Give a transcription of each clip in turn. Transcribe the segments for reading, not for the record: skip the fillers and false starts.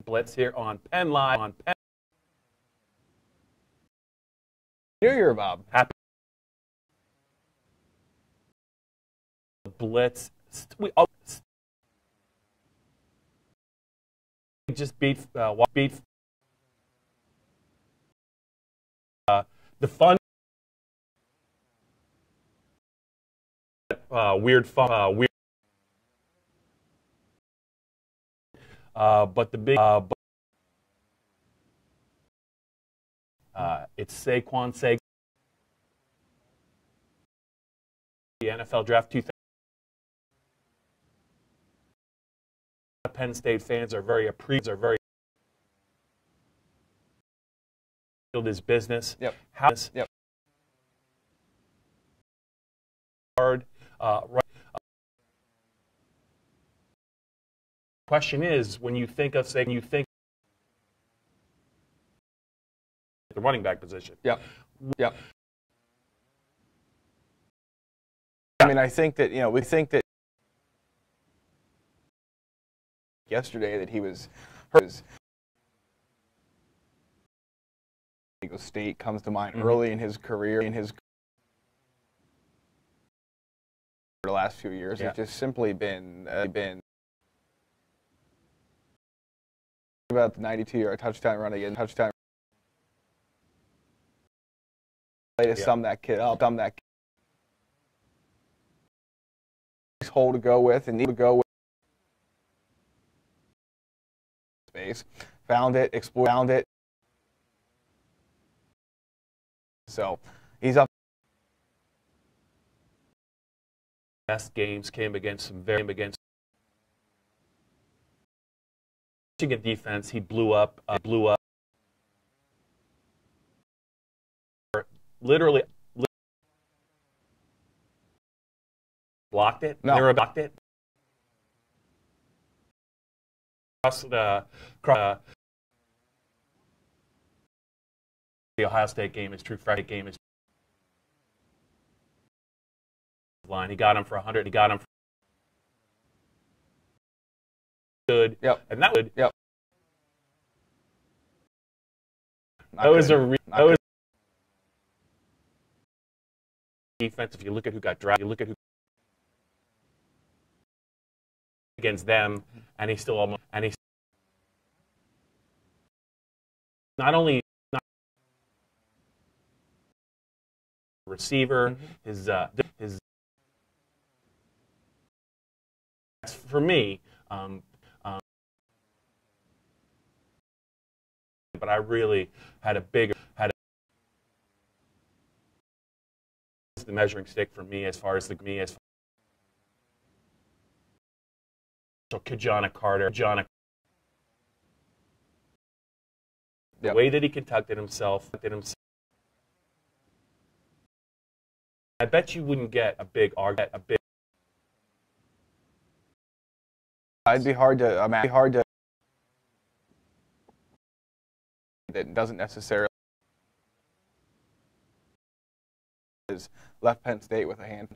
Blitz here on Penn Live on Penn. New Year, Bob. Happy Blitz. We just beat the fun weird fun weird but the big it's Saquon the NFL draft 2000. Penn State fans are very his business. Yep. Yep. Hard. Right. Question is, when you think of the running back position. Yep. Yep. I mean, I think that we think that yesterday that he was hurt. State comes to mind early in his career. The last few years, it's just simply been about the 92-yard touchdown run again. Way to sum that kid up. Hole to go with and need to go with. Space, found it, found it. So he's up. Best games came against some Michigan defense. He blew up. Literally blocked it. No. Never blocked it. The Ohio State game is true. Friday game is line. He got him for 100. He got him for good. Yep. And that would. Yep. That was defense. If you look at who got drafted, you look at who against them, and he's still not only receiver, his for me, but I really had the measuring stick for me as far as so Kajana Carter, the way that he conducted himself. I bet you wouldn't get a big argument. It'd be hard to. That doesn't necessarily is left Penn State with a hand.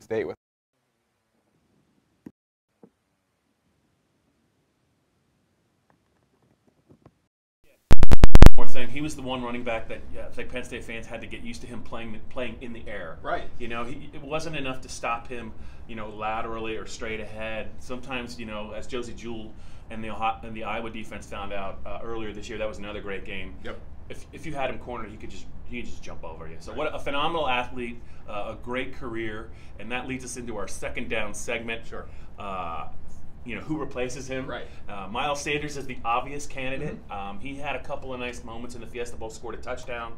More thing, he was the one running back that like Penn State fans had to get used to him playing in the air. Right. It wasn't enough to stop him, laterally or straight ahead. Sometimes, as Josie Jewell and the Iowa defense found out earlier this year, that was another great game. Yep. If you had him cornered, he could just jump over you. So what a phenomenal athlete, a great career, and that leads us into our second down segment. Sure. Who replaces him? Right. Miles Sanders is the obvious candidate. He had a couple of nice moments in the Fiesta Bowl, scored a touchdown.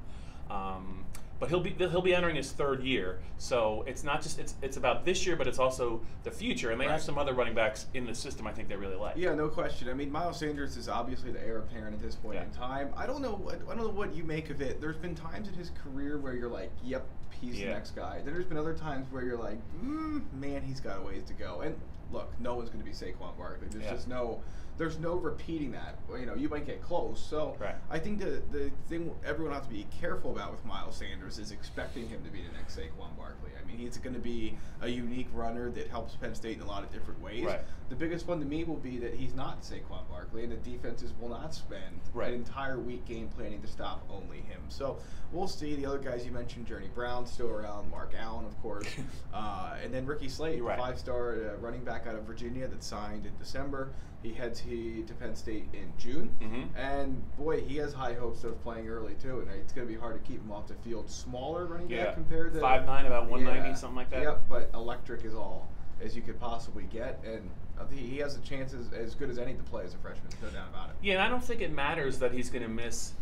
But he'll be entering his third year, so it's not just it's about this year, but it's also the future. And they have some other running backs in the system I think they really like. Yeah, no question. I mean, Miles Sanders is obviously the heir apparent at this point in time. I don't know what you make of it. There's been times in his career where you're like, yep, he's the next guy. Then there's been other times where you're like, man, he's got a ways to go. And look, no one's going to be Saquon Barkley. There's just no there's no repeating that. You know, you might get close. So I think the thing everyone has to be careful about with Miles Sanders is expecting him to be the next Saquon Barkley. I mean, he's going to be a unique runner that helps Penn State in a lot of different ways. The biggest one to me will be that he's not Saquon Barkley, and the defenses will not spend an entire week game planning to stop only him. So we'll see. The other guys you mentioned, Journey Brown, still around, Mark Allen, of course, and then Ricky Slade, the 5-star running back out of Virginia that signed in December. He heads to Penn State in June, and boy, he has high hopes of playing early too. And it's going to be hard to keep him off the field. Smaller running back compared to 5'9", about 190, something like that. Yep, but electric is all as you could possibly get, and he has a chance as good as any to play as a freshman. No doubt about it. Yeah, and I don't think it matters that he's going to miss,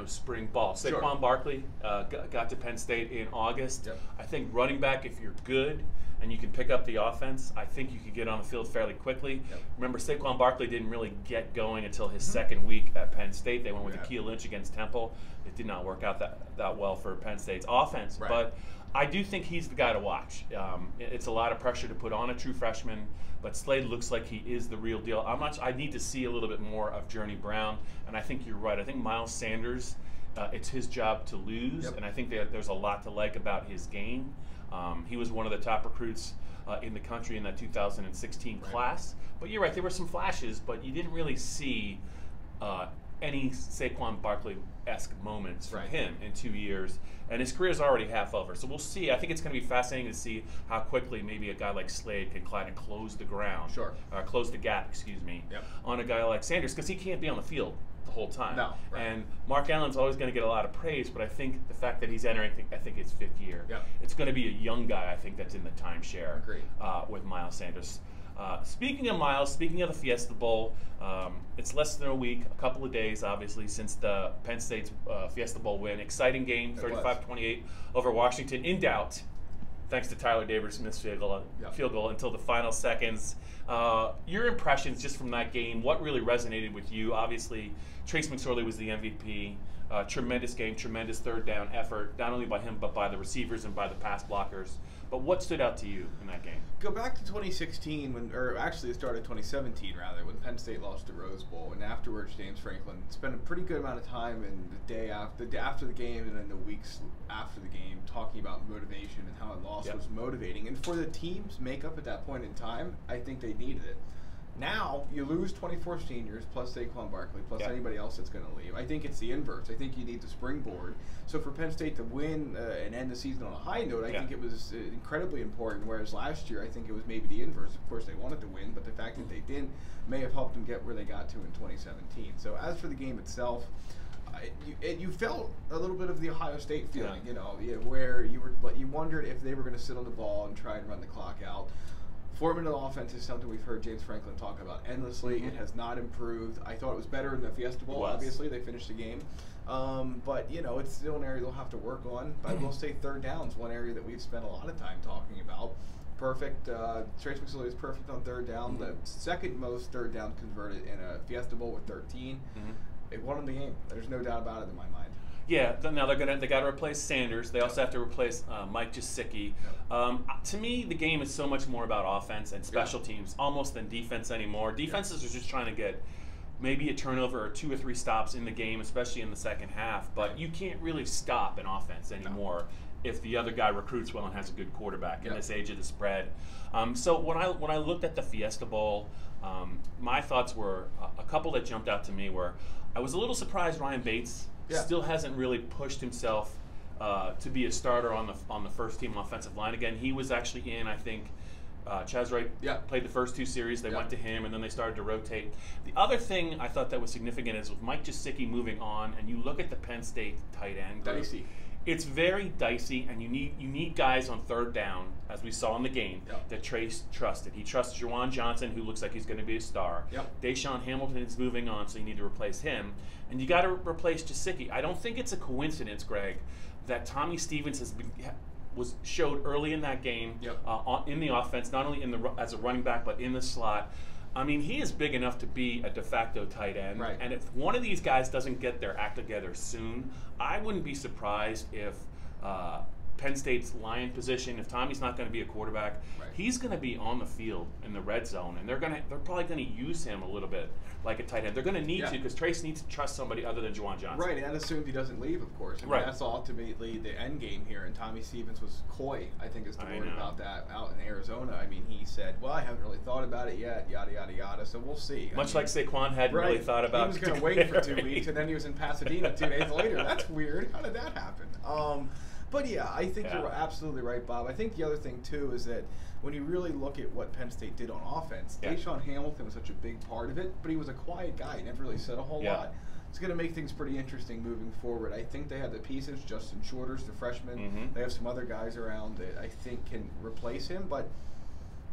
spring ball. Saquon Barkley got to Penn State in August. I think running back, if you're good and you can pick up the offense, I think you can get on the field fairly quickly. Remember, Saquon Barkley didn't really get going until his second week at Penn State. They went with Akeel Lynch against Temple. It did not work out that well for Penn State's offense, but I do think he's the guy to watch. It's a lot of pressure to put on a true freshman, but Slade looks like he is the real deal. I need to see a little bit more of Journey Brown, and I think you're right. I think Miles Sanders, it's his job to lose, and I think there's a lot to like about his game. He was one of the top recruits in the country in that 2016 class. But you're right, there were some flashes, but you didn't really see any Saquon Barkley-esque moments from him in 2 years. And his career is already half over. So we'll see. I think it's going to be fascinating to see how quickly maybe a guy like Slade can kind of close the ground. Close the gap, on a guy like Sanders, because he can't be on the field the whole time. And Mark Allen's always going to get a lot of praise, but I think the fact that he's entering, I think it's 5th year. It's going to be a young guy, I think, that's in the timeshare with Miles Sanders. Speaking of Miles, speaking of the Fiesta Bowl, it's less than a week, a couple of days, obviously, since the Penn State's Fiesta Bowl win. Exciting game, 35-28 over Washington. In doubt, thanks to Tyler Davis-Smith's field goal until the final seconds. Your impressions just from that game, what really resonated with you? Obviously, Trace McSorley was the MVP. Tremendous game, tremendous third down effort, not only by him, but by the receivers and by the pass blockers. But what stood out to you in that game? Go back to 2016, or actually it started 2017 rather, when Penn State lost the Rose Bowl, and afterwards James Franklin spent a pretty good amount of time in the day after the game and then the weeks after the game talking about motivation and how a loss was motivating. And for the team's makeup at that point in time, I think they needed it. Now, you lose 24 seniors, plus Saquon Barkley, plus anybody else that's going to leave. I think it's the inverse. I think you need the springboard. So for Penn State to win and end the season on a high note, I think it was incredibly important, whereas last year I think it was maybe the inverse. Of course, they wanted to win, but the fact that they didn't may have helped them get where they got to in 2017. So as for the game itself, you felt a little bit of the Ohio State feeling, where you wondered if they were going to sit on the ball and try and run the clock out. Formative offense is something we've heard James Franklin talk about endlessly. It has not improved. I thought it was better in the Fiesta Bowl, obviously. They finished the game. But, it's still an area they'll have to work on. But I will say third down is one area that we've spent a lot of time talking about. Perfect. Trace McSorley is perfect on third down. The second most third down converted in a Fiesta Bowl with 13. It won them the game. There's no doubt about it in my mind. Yeah, now they got to replace Sanders. They also have to replace Mike Gesicki. To me, the game is so much more about offense and special teams, almost than defense anymore. Defenses are just trying to get maybe a turnover or 2 or 3 stops in the game, especially in the second half. But you can't really stop an offense anymore if the other guy recruits well and has a good quarterback in this age of the spread. So when I looked at the Fiesta Bowl, my thoughts were a couple that jumped out to me were I was a little surprised Ryan Bates still hasn't really pushed himself to be a starter on the first team offensive line again. He was actually in, I think, Chaz Wright played the first 2 series. They went to him, and then they started to rotate. The other thing I thought that was significant is with Mike Gesicki moving on, and you look at the Penn State tight end group, dicey. It's very dicey, and you need guys on third down, as we saw in the game, that Trace trusted. He trusts Juwan Johnson, who looks like he's going to be a star. Deshaun Hamilton is moving on, so you need to replace him. And you got to replace Gesicki. I don't think it's a coincidence, Greg, that Tommy Stevens showed early in that game in the offense, not only as a running back, but in the slot. I mean, he is big enough to be a de facto tight end. And if one of these guys doesn't get their act together soon, I wouldn't be surprised if Penn State's line position. If Tommy's not going to be a quarterback, he's going to be on the field in the red zone, and they're probably going to use him a little bit like a tight end. They're going to need to, because Trace needs to trust somebody other than Juwan Johnson. Right, and that assumes he doesn't leave, of course. I mean, that's ultimately the end game here. And Tommy Stevens was coy, I think, is the word about that out in Arizona. I mean, he said, "Well, I haven't really thought about it yet, yada yada yada." So we'll see. Much like Saquon hadn't really thought about. He was going to wait for 2 weeks, and then he was in Pasadena 2 days later. That's weird. How did that happen? But yeah, I think you're absolutely right, Bob. I think the other thing too is that when you really look at what Penn State did on offense, Deshaun Hamilton was such a big part of it, but he was a quiet guy. He never really said a whole lot. It's going to make things pretty interesting moving forward. I think they have the pieces. Justin Shorter's the freshman. They have some other guys around that I think can replace him, but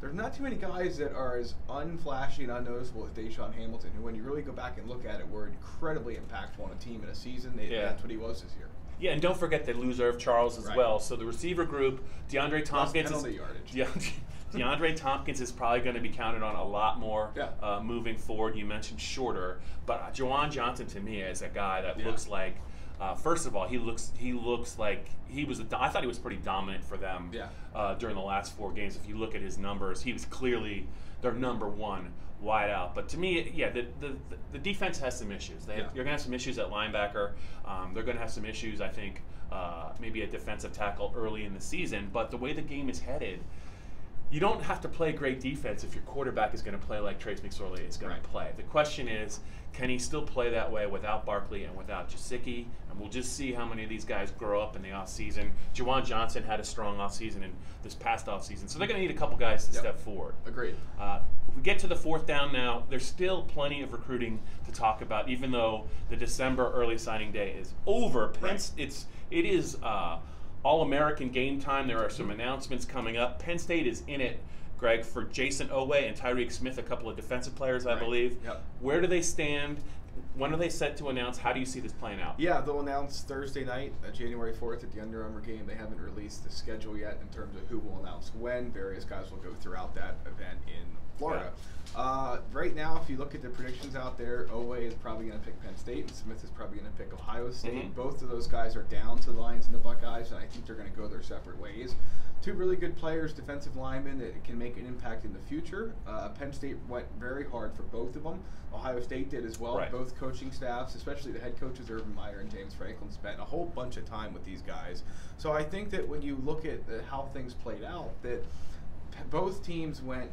there's not too many guys that are as unflashy and unnoticeable as Deshaun Hamilton, who, when you really go back and look at it, were incredibly impactful on a team in a season. That's what he was this year. Yeah, and don't forget they lose Irv Charles as well. So the receiver group, DeAndre Tompkins DeAndre Tompkins is probably going to be counted on a lot more moving forward. You mentioned Shorter, but Juwan Johnson to me is a guy that looks like. First of all, he looks like he was. I thought he was pretty dominant for them during the last 4 games. If you look at his numbers, he was clearly their number one wide out. But to me, the defense has some issues. You're going to have some issues at linebacker. They're going to have some issues, I think, maybe at defensive tackle early in the season. But the way the game is headed, you don't have to play great defense if your quarterback is going to play like Trace McSorley is going to play. The question is, can he still play that way without Barkley and without Gesicki? And we'll just see how many of these guys grow up in the offseason. Juwan Johnson had a strong offseason in this past offseason, so they're going to need a couple guys to step forward. Agreed. If we get to the 4th down now, there's still plenty of recruiting to talk about, even though the December early signing day is over. It is All-American game time. There are some announcements coming up. Penn State is in it, Greg, for Jason Oweh and Tyreek Smith, a couple of defensive players, I believe. Where do they stand? When are they set to announce? How do you see this playing out? Yeah, they'll announce Thursday night, January 4th at the Under Armour game. They haven't released the schedule yet in terms of who will announce when. Various guys will go throughout that event in Florida. Right now, if you look at the predictions out there, Oweh is probably going to pick Penn State, and Smith is probably going to pick Ohio State. Both of those guys are down to the Lions and the Buckeyes, and I think they're going to go their separate ways. 2 really good players, defensive linemen that can make an impact in the future. Penn State went very hard for both of them. Ohio State did as well. Both coaching staffs, especially the head coaches Urban Meyer and James Franklin, spent a whole bunch of time with these guys. So I think that when you look at how things played out, that both teams went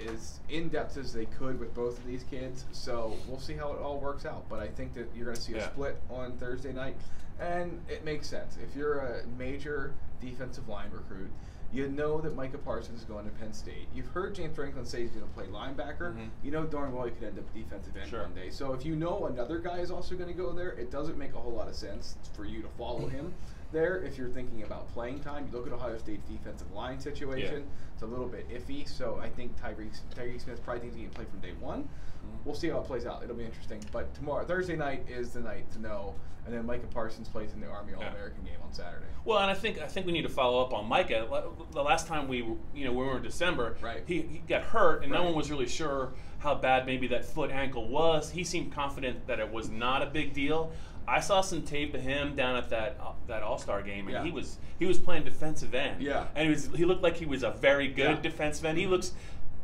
as in-depth as they could with both of these kids. So we'll see how it all works out. But I think that you're going to see a split on Thursday night. And it makes sense. If you're a major defensive line recruit, you know that Micah Parsons is going to Penn State. You've heard James Franklin say he's going to play linebacker. You know darn well he could end up defensive end one day. So if you know another guy is also going to go there, it doesn't make a whole lot of sense for you to follow him there. If you're thinking about playing time, you look at Ohio State's defensive line situation. It's a little bit iffy. So I think Tyreek Smith probably thinks he can play from day one. We'll see how it plays out. It'll be interesting. But Thursday night is the night to know. And then Micah Parsons plays in the Army All-American game on Saturday. Well, and I think we need to follow up on Micah. The last time we were in December, he got hurt, and no one was really sure how bad maybe that foot ankle was. He seemed confident that it was not a big deal. I saw some tape of him down at that All-Star game, and he was playing defensive end. And he looked like he was a very good defensive end. He looks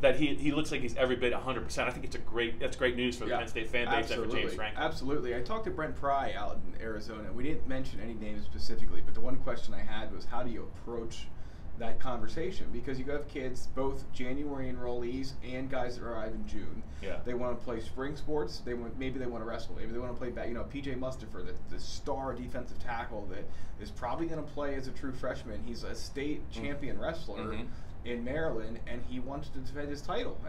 like he's every bit 100%. I think that's great news for the Penn State fan base and for James Franklin. Absolutely. I talked to Brent Pry out in Arizona. We didn't mention any names specifically, but the one question I had was, how do you approach that conversation? Because you have kids, both January enrollees and guys that arrive in June. They want to play spring sports. Maybe they want to wrestle. Maybe they want to play back. PJ Mustafer, the star defensive tackle that is probably going to play as a true freshman. He's a state champion wrestler in Maryland, and he wants to defend his title.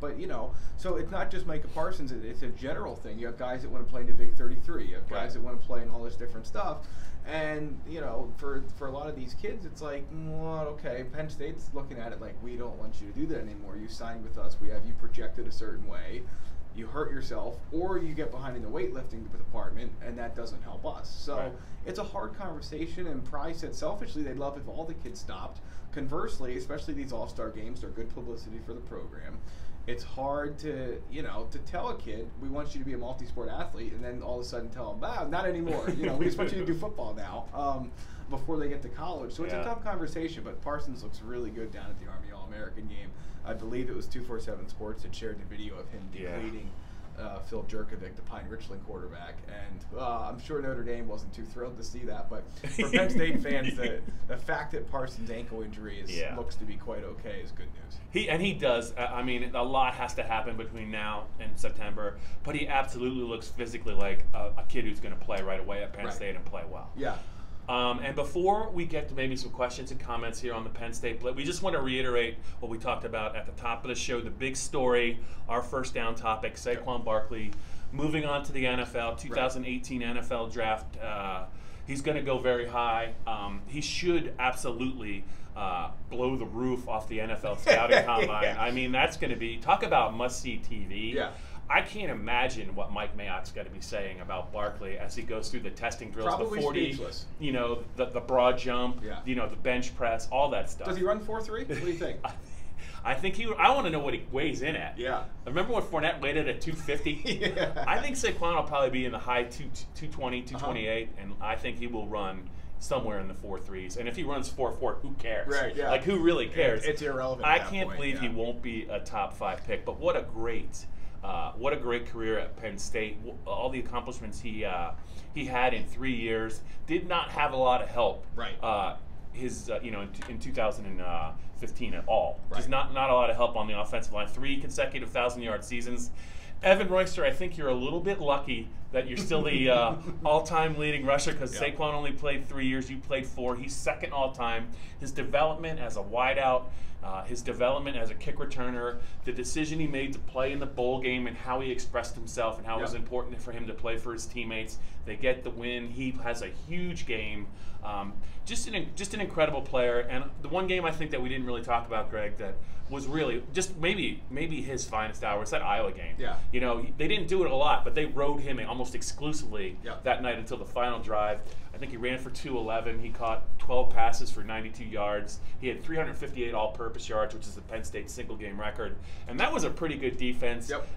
But so it's not just Micah Parsons. It's a general thing. You have guys that want to play in the Big 33. You have guys that want to play in all this different stuff. And for a lot of these kids, it's like, well, okay, Penn State's looking at it like, we don't want you to do that anymore. You signed with us. We have you projected a certain way. You hurt yourself, or you get behind in the weightlifting department, and that doesn't help us. So it's a hard conversation, and Pry said selfishly they'd love if all the kids stopped. Conversely, especially these all-star games, they're good publicity for the program. It's hard to tell a kid, we want you to be a multi-sport athlete, and then all of a sudden tell them, not anymore. We just want you to do football now. before they get to college. So it's Yeah. a tough conversation, but Parsons looks really good down at the Army All-American game. I believe it was 247 Sports that shared the video of him depleting Phil Jerkovic, the Pine Richland quarterback, and I'm sure Notre Dame wasn't too thrilled to see that. But for Penn State fans, the fact that Parsons' ankle injury looks to be quite okay is good news. He does. I mean, a lot has to happen between now and September, but he absolutely looks physically like a kid who's going to play right away at Penn State and play well. Yeah. And before we get to maybe some questions and comments here on the Penn State Blitz, we just want to reiterate what we talked about at the top of the show, the big story, our first down topic, Saquon Barkley, moving on to the NFL, 2018 NFL draft. He's going to go very high. He should absolutely blow the roof off the NFL scouting combine. Yeah. I mean, that's going to be, talk about must-see TV. Yeah. I can't imagine what Mike Mayock's going to be saying about Barkley as he goes through the testing drills, Probably the 40, speechless. You know, the broad jump, Yeah. you know, the bench press, all that stuff. Does he run 4.3? What do you think? I think I want to know what he weighs in at. Yeah. Remember when Fournette weighed it at 250? Yeah. I think Saquon will probably be in the high 220, 228, and I think he will run somewhere in the 4.3s. And if he runs 4.4, who cares? Right, yeah. Like, who really cares? It's irrelevant I at that can't point, believe he won't be a top 5 pick, but what a great career at Penn State. All the accomplishments he had in 3 years. Did not have a lot of help. Right. In 2015 at all. Right. Just not a lot of help on the offensive line. 3 consecutive 1,000-yard seasons. Evan Royster, I think you're a little bit lucky that you're still the all-time leading rusher because Saquon only played 3 years. You played 4. He's second all-time. His development as a wideout, his development as a kick returner, the decision he made to play in the bowl game and how he expressed himself and how it was important for him to play for his teammates. They get the win. He has a huge game. Just an incredible player. And the one game I think that we didn't really talk about, Greg, that was really just maybe his finest hour was that Iowa game. Yeah. You know, they didn't do it a lot, but they rode him almost exclusively that night until the final drive. I think he ran for 211. He caught 12 passes for 92 yards. He had 358 all-purpose yards, which is the Penn State single-game record. And that was a pretty good defense. Yep.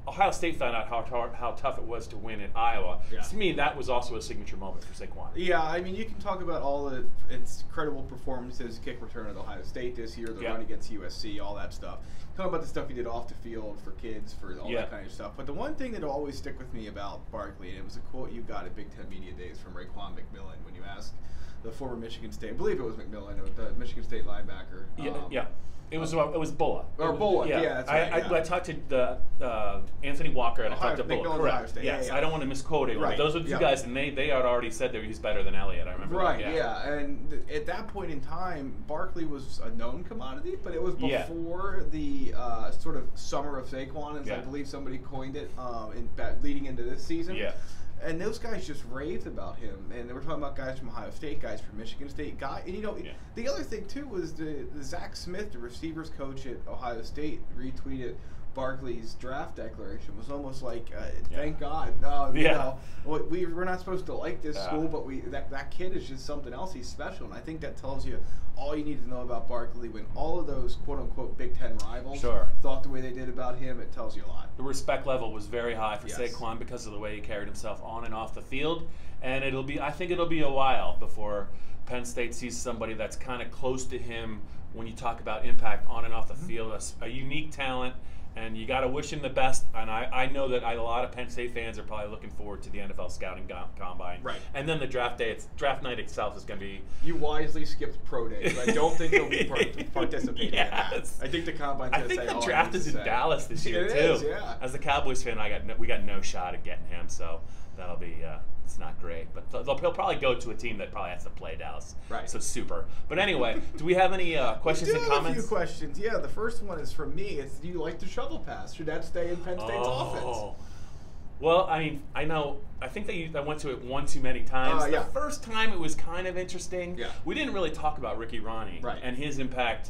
Ohio State found out how tough it was to win at Iowa. Yeah. To me, that was also a signature moment for Saquon. Yeah, I mean, you can talk about all the incredible performances, kick return at Ohio State this year, the run against USC, all that stuff. Talk about the stuff he did off the field for kids, for all that kind of stuff. But the one thing that will always stick with me about Barkley, and it was a quote you got at Big Ten Media Days from Raekwon McMillan when you asked the former Michigan State, I believe it was McMillan, the Michigan State linebacker. It was Bulla. Or Bulla, that's right. I talked to Anthony Walker and I talked to Bulla. Ohio State. Yes, I don't want to misquote it. Right. Those are the two guys, and they had already said that he's better than Elliott. I remember. Right. That, And at that point in time, Barkley was a known commodity, but it was before the sort of summer of Saquon, as I believe somebody coined it, leading into this season. Yeah. And those guys just raved about him. And they were talking about guys from Ohio State, guys from Michigan State. And, you know, the other thing, too, was the Zach Smith, the receivers coach at Ohio State, retweeted Barkley's draft declaration. Was almost like, thank God. You know, we're not supposed to like this school, but that kid is just something else. He's special. And I think that tells you all you need to know about Barkley. When all of those quote-unquote Big Ten rivals thought the way they did about him, it tells you a lot. The respect level was very high for Saquon because of the way he carried himself on and off the field. And I think it'll be a while before Penn State sees somebody that's kind of close to him when you talk about impact on and off the field. A unique talent. And you got to wish him the best. And I know that a lot of Penn State fans are probably looking forward to the NFL scouting combine. Right. And then the draft day. Draft night itself is going to be. You wisely skipped pro days. I don't think you'll be participating in that. I think the combine's I think the draft is in Dallas this year too. As a Cowboys fan, we got no shot at getting him. So that'll be. It's not great, but he'll probably go to a team that probably has to play Dallas. Right. So super. But anyway, do we have any questions and comments? A few questions. Yeah, the first one is from me. It's, do you like the shovel pass? Should that stay in Penn State's offense? Well, I mean, I know. I think I went to it one too many times. The first time it was kind of interesting. Yeah. We didn't really talk about Ricky Ronnie and his impact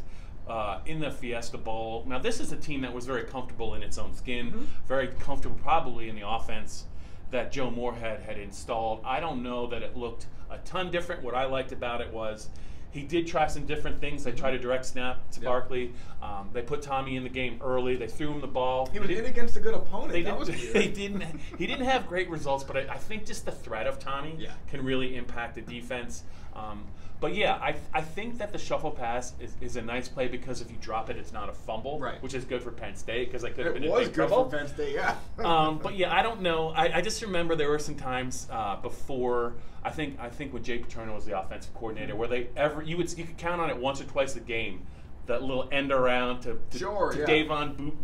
in the Fiesta Bowl. Now, this is a team that was very comfortable in its own skin, very comfortable probably in the offense that Joe Moorhead had installed. I don't know that it looked a ton different. What I liked about it was He did try some different things. They tried a direct snap to Barkley. They put Tommy in the game early. They threw him the ball. He was in against a good opponent. That was weird. He didn't have great results, but I think just the threat of Tommy can really impact the defense. But yeah, I think that the shuffle pass is a nice play because if you drop it, it's not a fumble, which is good for Penn State because they could have been in big trouble. It was good for Penn State, yeah. But yeah, I don't know. I just remember there were some times before. I think when Jay Paterno was the offensive coordinator, where you could count on it once or twice a game. That little end around to Davon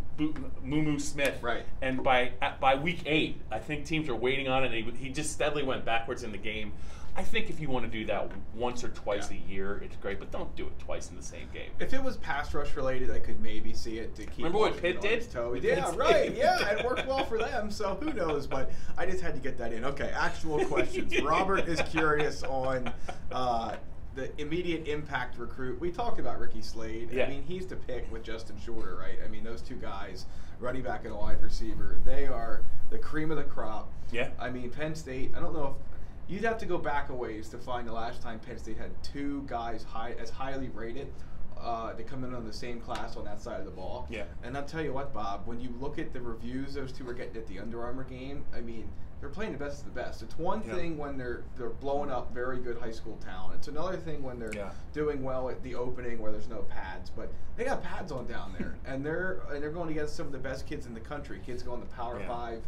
Mumu Smith, and by week 8, I think teams are waiting on it. And he just steadily went backwards in the game. I think if you want to do that once or twice a year, it's great, but don't do it twice in the same game. If it was pass rush related, I could maybe see it to keep. Remember what Pitt did? Yeah, right. Yeah, it worked well for them. So who knows? But I just had to get that in. Okay, actual questions. Robert is curious on the immediate impact recruit. We talked about Ricky Slade. I mean, he's to pick with Justin Shorter, right? I mean, those two guys, running back and a wide receiver, they are the cream of the crop. Yeah. I mean, Penn State. I don't know if. You'd have to go back a ways to find the last time Penn State had two guys as highly rated to come in on the same class on that side of the ball. Yeah. And I'll tell you what, Bob, when you look at the reviews those two were getting at the Under Armour game, I mean, they're playing the best of the best. It's one thing when they're blowing up very good high school talent. It's another thing when they're doing well at the opening where there's no pads. But they got pads on down there, and they're going against some of the best kids in the country. Kids going to Power 5.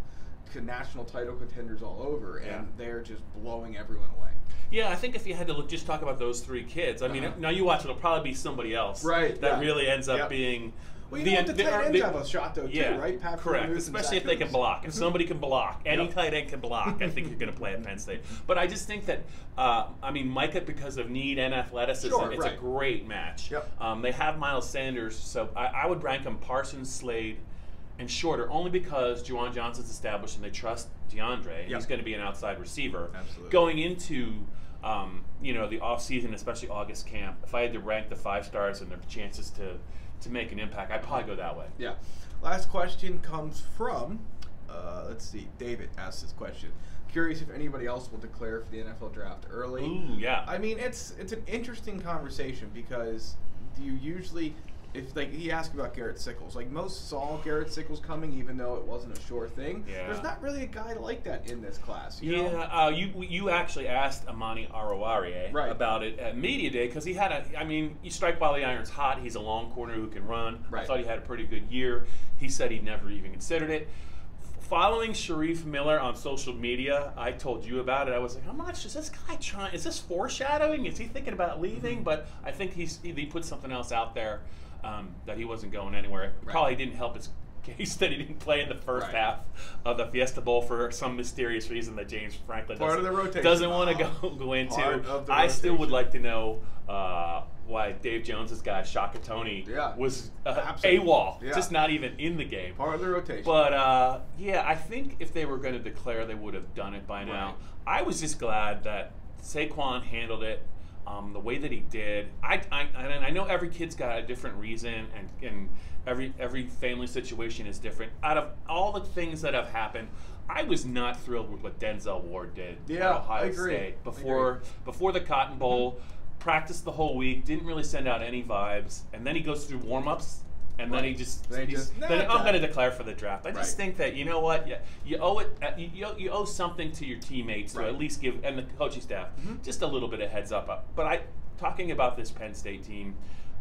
National title contenders all over, and they're just blowing everyone away. Yeah, I think if you had to just talk about those 3 kids, I mean, now you watch, it'll probably be somebody else that really ends up being. Well, you know the tight ends have a shot though too, right? Pat correct, especially if they can block. If somebody can block, any tight end can block. I think you're going to play at Penn State. But I just think that, I mean, Micah, because of need and athleticism, it's a great match. They have Miles Sanders, so I would rank them Parsons, Slade, and Shorter, only because Juwan Johnson's established and they trust DeAndre, and he's going to be an outside receiver. Absolutely. Going into the offseason, especially August camp, if I had to rank the 5 stars and their chances to make an impact, I'd probably go that way. Yeah. Last question comes from, let's see, David asked this question. Curious if anybody else will declare for the NFL draft early. Ooh, yeah. I mean, it's an interesting conversation because you usually... If he asked about Garrett Sickles, like most saw Garrett Sickles coming, even though it wasn't a sure thing. Yeah. There's not really a guy like that in this class. You you actually asked Amani Arawari about it at Media Day because he had you strike while the iron's hot. He's a long corner who can run. I thought he had a pretty good year. He said he'd never even considered it. Following Sharif Miller on social media, I told you about it. I was like, how much is this guy trying? Is this foreshadowing? Is he thinking about leaving? But I think he put something else out there. That he wasn't going anywhere. It probably didn't help his case that he didn't play in the first half of the Fiesta Bowl for some mysterious reason that James Franklin doesn't want to go into. I still would like to know why Dave Jones's guy Shaka Toney was AWOL, just not even in the game. Part of the rotation. But I think if they were going to declare, they would have done it by now. I was just glad that Saquon handled it. The way that he did, I know every kid's got a different reason, and every family situation is different. Out of all the things that have happened, I was not thrilled with what Denzel Ward did at Ohio State before the Cotton Bowl. Practiced the whole week, didn't really send out any vibes, and then he goes through warm-ups. And then then I'm going to declare for the draft. I just think that, you know what, you owe it. You owe something to your teammates to at least give, and the coaching staff, just a little bit of heads up. But talking about this Penn State team,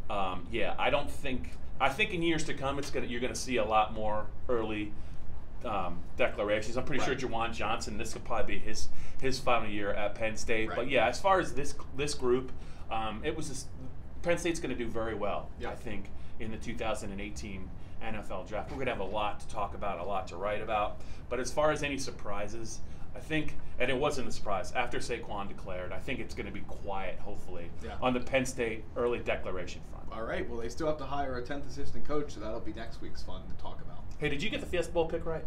I don't think. I think in years to come, you're going to see a lot more early declarations. I'm pretty sure Juwan Johnson, this could probably be his final year at Penn State. But yeah, as far as this group, Penn State's going to do very well. I think. In the 2018 NFL draft. We're going to have a lot to talk about, a lot to write about. But as far as any surprises, I think, and it wasn't a surprise, after Saquon declared, I think it's going to be quiet, hopefully, on the Penn State early declaration front. All right, well, they still have to hire a 10th assistant coach, so that'll be next week's fun to talk about. Hey, did you get the Fiesta Bowl pick right?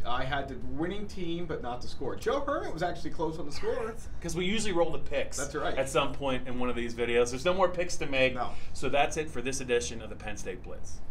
I had the winning team, but not the score. Joe Herman was actually close on the score. Because we usually roll the picks at some point in one of these videos. There's no more picks to make. So that's it for this edition of the Penn State Blitz.